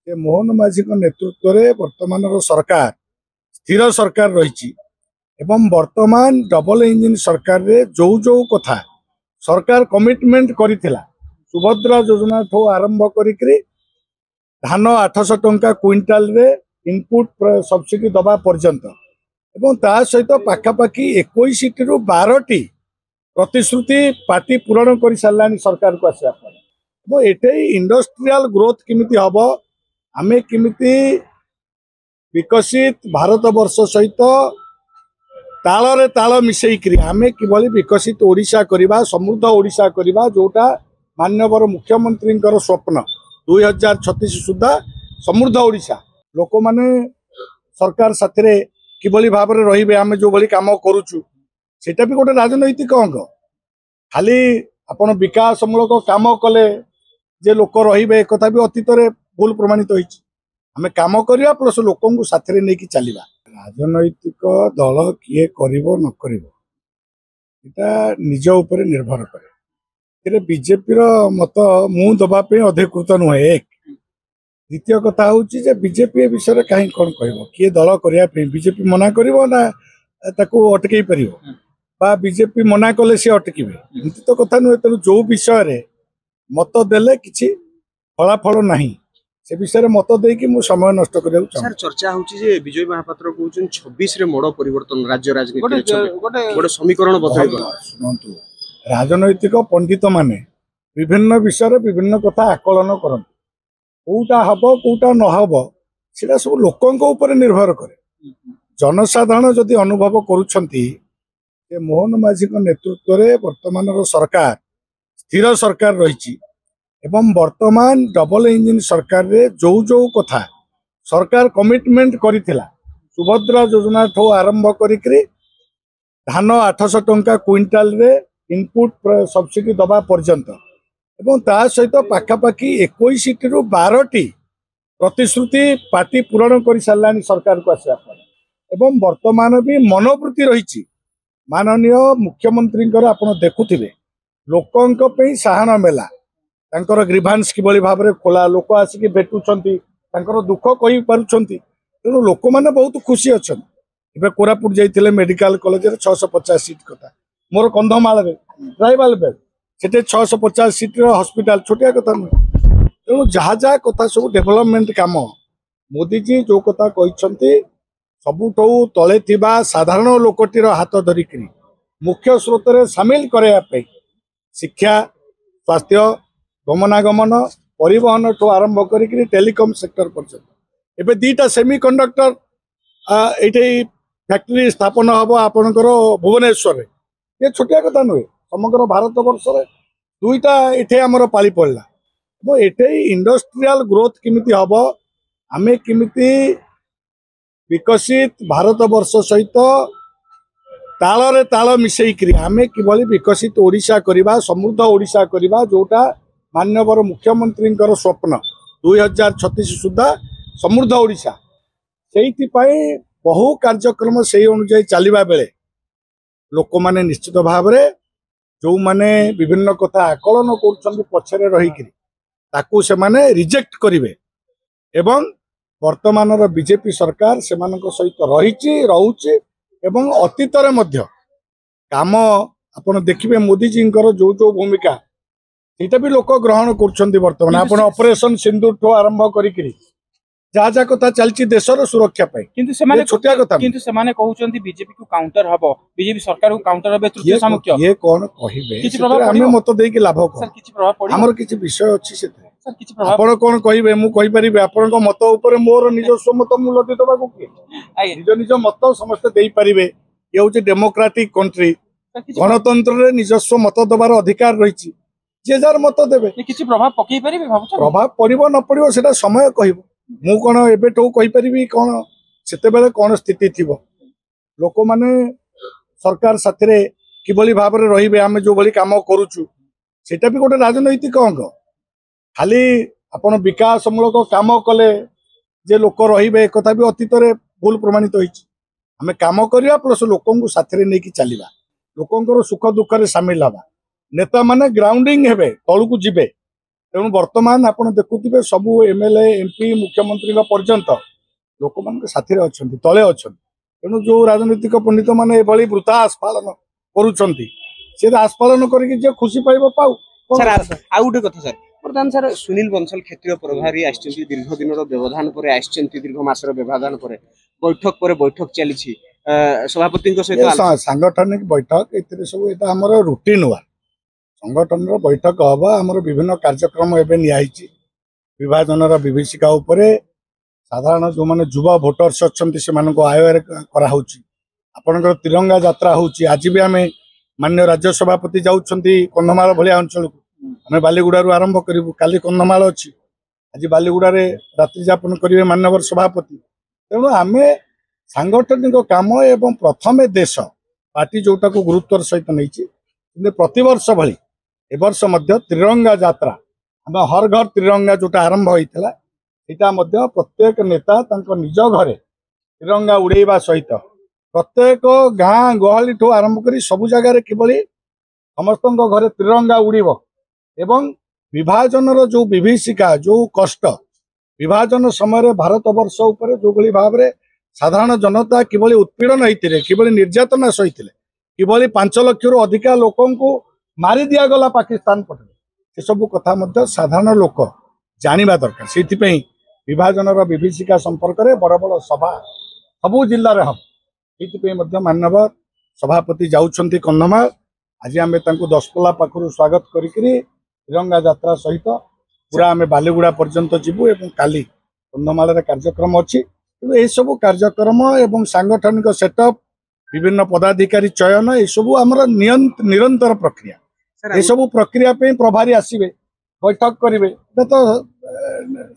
ଯେ ମୋହନ ମାଝୀଙ୍କ ନେତୃତ୍ୱରେ ବର୍ତ୍ତମାନର ସରକାର ସ୍ଥିର ସରକାର ରହିଛି ଏବଂ ବର୍ତ୍ତମାନ ଡବଲ ଇଞ୍ଜିନ ସରକାରରେ ଯୋଉ କଥା ସରକାର କମିଟମେଣ୍ଟ କରିଥିଲା ସୁଭଦ୍ରା ଯୋଜନା ଠୁ ଆରମ୍ଭ କରିକି ଧାନ 800 ଟଙ୍କା କ୍ୱିଣ୍ଟାଲରେ ଇନପୁଟ ସବସିडी ଦବା पर्यंत ଏବଂ ତା ସହିତ ପାଖାପାଖି 21 ରୁ 12ଟି ପ୍ରତିଶ୍ରୁତି ପାର୍ଟି ପୂରଣ କରି ସାରିଲାଣି ସରକାରକୁ ଆସିବା ପରେ ଏବଂ ଏଠି ଇଣ୍ଡଷ୍ଟ୍ରିଆଲ ଗ୍ରୋଥ କେମିତି ହବ आमे किमिति विकसित भारत वर्ष सहित ताल ताल मिसेकरी आमे किभली विकसित ओडिशा करिबा समृद्ध ओडिशा करिबा जोटा माननीय मुख्यमंत्री स्वप्न 2036 सुधा समृद्ध ओडिशा लोक माने सरकार साथरे किभली भाव में रहिबे आमे जो भली काम करूछु सेटा भी गोटे राजनैतिक अंग खाली आपण विकासमूलक काम कले जे लोक रहिबे कथा भी अतीत रे भूल प्रमाणित होइछि आमे काम करिया प्लस लोकन को साथरे नै कि चलिबा राजनैतिक दल किए करिवो न करिवो एटा निज ऊपर निर्भर करे तेरे बीजेपी रो मत मु दबा पे अधिकृत नुहे एक द्वितीय कथा होछि जे बीजेपी विषय रे काहे कोन कहबो किए दल करिया पे बीजेपी मना करिवो ना ताको अटकै परिवो बा बीजेपी मना कले से अटकीबे एंति तो कथा नुहे तेनु जो विषय रे मत देले किछि फलाफल नाही से विषय मत देकी मु समय नष्ट करिया सर चर्चा होची जे विजय महापात्र कहउछन 26 रे मोड़ परिवर्तन राज्य राजनीति गोटे समीकरण बदलैबो सुनंतु राजनैतिक पंडित माने विभिन्न विषय विभिन्न कथा आकलन करन कोटा हबो कोटा न हबो सेटा सब लोकन ऊपर निर्भर करे जनसाधारण जदि अनुभव करूछंती जे मोहन माझी को नेतृत्व रे वर्तमानर सरकार स्थिर सरकार रहिछि एवं वर्तमान डबल इंजिन सरकार रे जो कथा सरकार कमिटमेंट करिथिला सुभद्रा योजना ठो आरंभ करिकरी धान 800 टंका क्विंटाल रे इनपुट सब्सिडी दबा पर्यंत एवं ता सहित पाखापाखि 21 ରୁ 12टी प्रतिश्रुति पार्टी पूरण कर सारानी सरकार को आसवा एवं वर्तमान भी मनोवृत्ति रही माननीय मुख्यमंत्री आपण देखुथिबे लोकंक पे साहन मेला तांकर ग्रीभांस किभली भाव में खोला लोक आसिक भेटुंट दुख कही पार्टी तेणु लोक मैंने बहुत खुशी अच्छा ए कोरापुट जाइए मेडिकल कॉलेज 650 सीट कथा मोर कंधमाल ट्राइबाल बेल्ट से 650 सीट हॉस्पिटल छोटिया कथा नुहे तेणु जहाँ जहाँ कथा सब डेवलपमेंट काम मोदीजी जो कथा कहते सबुठ तले थिबा साधारण लोकटीर हाथ धरिक मुख्य स्रोत में सामिल करने शिक्षा स्वास्थ्य गमनागमन परिवहन ठू आरंभ करी टेलीकॉम सेक्टर पर्यंत एबे दीटा सेमीकंडक्टर ये फैक्ट्री स्थापन हम आपणकर भुवनेश्वर ये छोटिया कथा नुहे समग्र भारत वर्ष दुईटा ये आमर पाली पड़ा ये इंडस्ट्रियल ग्रोथ किमिति हम आमे किमिति विकसित भारत वर्ष सहित ताल ताल मिसेकरी आमे किभली विकसित ओडिशा करिबा समृद्ध ओडिशा करिबा जोटा माननीय मुख्यमंत्री स्वप्न 2036 सुधा समृद्ध ओडिशा से बहु कार्यक्रम से अनुजाई चलवा बेले लोक माने निश्चित भाव में जो माने विभिन्न कथा आकलन कर पछरे रही से माने रिजेक्ट करिवे एवं वर्तमान बीजेपी सरकार से सहित रही रोचे एवं अतीत काम आपण देखिए मोदीजी जो भूमिका ये भी लोक ग्रहण कर ऑपरेशन सिंदूर ठू आरंभ करी जहाँ जहाँ कथा चलती देशर सुरक्षा छोटिया कथा बीजेपी को काउंटर हबो बीजेपी सरकार को काउंटर हबे तृतीय सामुख्य ये कौन कहिबे आमे मत देकी लाभ कौन हमर किछि विषय अछि सेते आपण कौन कहिबे मु कहि परिबे आपनक मत ऊपर मोर निजस्व मत मु लदी दबा को के निज निज मत समस्त देई परिबे ये होछि डेमोक्रेटिक कंट्री गणतंत्र रे निजस्व मत दबार अधिकार रहिछि जे जार मत देबे किछि प्रभाव पकई परिबे भाबुछ प्रभाव पड़िबो न पड़िबो सेटा समय कहिबो मु कोन एबेठो कहि परिबी कोन सेते बेले कोन स्थिति थिबो लोक माने सरकार साथरे किभली भाव में रहिबे आमे जो भली काम करूछु सेटा भी गोटे राजनैतिक अंग खाली आपण विकासमूलक काम कले जे लोक रहिबे कथा भी अतीत रे भूल प्रमाणित होइछि आमे काम करिया प्लस लोकन को साथरे नै कि चलिबा लोकन सुख दुख रे शामिल हबा नेता माने ग्राउंडिंग हेबे तळु को जिबे तेणु बर्तमान आप देखुवे सबू एमएलए एमपी मुख्यमंत्री पर्यंत लोक मान साथी अच्छा तले अच्छा तेणु जो राजनीतिक पंडित मैंने ये वृथा आस्फालन कर आस्फालन करके खुशी पाइब पाऊ सर आउ गोटे कथा सर बर्तमान सर सुनील बंसल क्षेत्रीय प्रभारी आसछन्ती दीर्घ दिन व्यवधान पर आसछन्ती दीर्घ मासर व्यवधान पर बैठक चली सभापति सहित सांगठनिक बैठक ए सब ये आम रुटीन हुआ संगठन बैठक हम आम विभिन्न कार्यक्रम एवं नियाई विभाजन विभीषिका साधारण जो मैंने युवा भोटर्स अच्छा से आय करापर तिरंगा यात्रा होची आज भी आम मान्य राज्य सभापति जाऊँगी कंधमाल भाया अंचल को आम बालीगुड़ारू आरंभ करूँ काली कंधमाल अच्छी आज बालीगुड़े रात्रि यापन करेंगे मान्यवर सभापति तेणु आम सांगठनिक काम एवं प्रथम देश पार्टी जोटा को गुरुत्वर सहित नहीं प्रतिवर्ष भली ए वर्ष मध्य त्रिरंगा यात्रा आम हर घर त्रिरंगा जोटा आरंभ होता यहाँ प्रत्येक नेता निज घरे तिरंगा उड़ेवा सहित प्रत्येक गाँ गहली ठू आरंभ कर सबु जगार किभली समस्त घरे तिरंगा उड़ीब एवं विभाजन जो विभीषिका जो कष्ट विभाजन समय भारत वर्ष उपर जो भाव में साधारण जनता किभली उत्पीड़न होते किभली निर्यातना सही किभली 5 लाख रु अधिका लोकं को मारी दिगला पाकिस्तान पटे से सब कथा साधारण लोक जानिबा दरकार से विभाजन विभीषिका संपर्क में बड़ बड़ सभा सबू जिले में हम ये मानव सभापति जाऊँच कंधमाल आज आम 10 पाखु स्वागत करी तिरंगा यात्रा सहित पूरा आम बालीगुड़ा पर्यंत जीवु एवं काली कंधमाल कार्यक्रम अच्छी ये सब कार्यक्रम एवं सांगठनिक सेटअप विभिन्न पदाधिकारी चयन ये सब आमर निरंतर प्रक्रिया ये सब प्रक्रिया प्रभारी आसवे बैठक करेंगे तो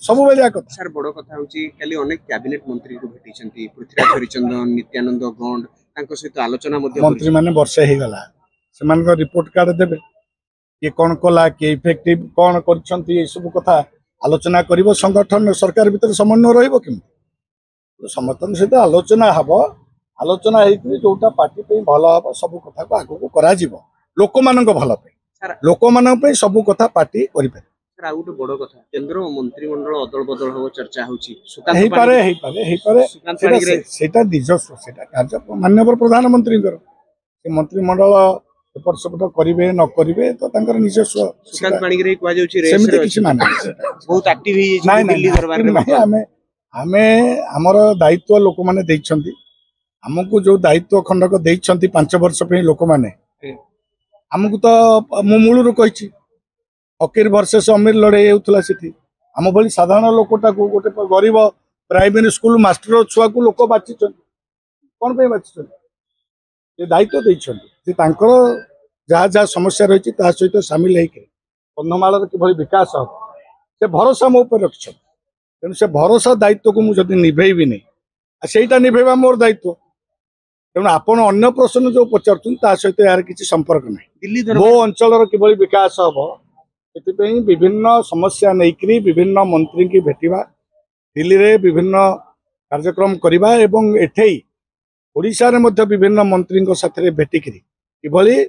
सब कथा सर बड़ कथा होली अनेक कैबिनेट मंत्री को भेटी पृथ्वीराज हरिचंदन नित्यानंद गौंड सहित आलोचना मंत्री मैंने वर्षे हो गला से रिपोर्ट कार्ड देवे किए कौन कला किए इफेक्टिव कौन कर सब कथा आलोचना कर संगठन सरकार भीतर समन्वय रही समस्त सहित आलोचना हम आलोचना जोटा पार्टी भल हम सब कथा को आगू करा लोक मान भल लोक मान सब कथा पार्टी कर बड़ कथा केंद्र मंत्रिमंडल अदल बदल हो चर्चा निजस्व कार्य माननीय प्रधानमंत्री मंत्रिमंडल एपट सेपट करेंगे न करेंगे तो निजस्व आमर दायित्व लोक मैंने आमको जो दायित्व खंडक देइछंती 5 वर्ष पे लोक मैंने आमको तो मु मूलरू कही फकीर वर्सेस अमीर लड़ाई होता से आम भली साधारण लोकटा को गोटे गरीब प्राइमरी स्कूल मास्टर छुआ को लोक बाची कौन पे बाची ये दायित्व देइछंती जहाँ जहाँ समस्या रही सहित सामिल होकर कंधमाल किभली विकास हम से भरोसा मो उपर रखिछन तेणु से भरोसा दायित्व को मुझे निभेबी नहीं सेटा निभेबा मोर दायित्व तेणु आपण अन्य प्रश्न जो पचार सहित यार किसी संपर्क नहीं मो अंचल किभली विकास हम से विभिन्न समस्या नहीं विभिन्न मंत्री की भेटा दिल्ली रे विभिन्न कार्यक्रम करवा एवं एठे ओडिशा रे मध्य विभिन्न मंत्री साथ भेटिक किभली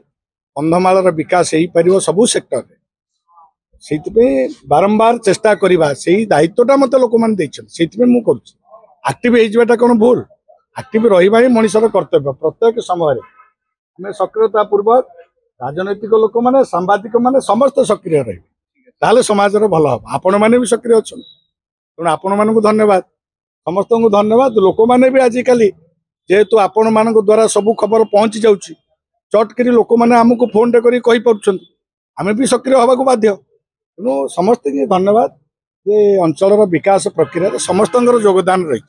कंधमाल विकास हो पार सबू सेक्टर से बारंबार चेष्टा करवा से दायित्वटा मत लोक मैंने आक्टिव होता कौन भूल आक्टिव रहा ही मनुष्यर कर्तव्य प्रत्येक समय आम सक्रियता पूर्वक राजनैतिक लोक मैंने सांबादिक मैंने समस्त सक्रिय रही समाज भल हम आपण मैंने भी सक्रिय अच्छा तेणु आपण मानक धन्यवाद समस्त को धन्यवाद लोक मैंने भी आजिकल जेहेतु आपण मान द्वारा सब खबर पहुंची जाऊँगी चटकरी लोक मैंने आमको फोन टे कही आम भी सक्रिय हवा बाध्य तेणु समस्त धन्यवाद ये अंचल विकास प्रक्रिया समस्त योगदान रही।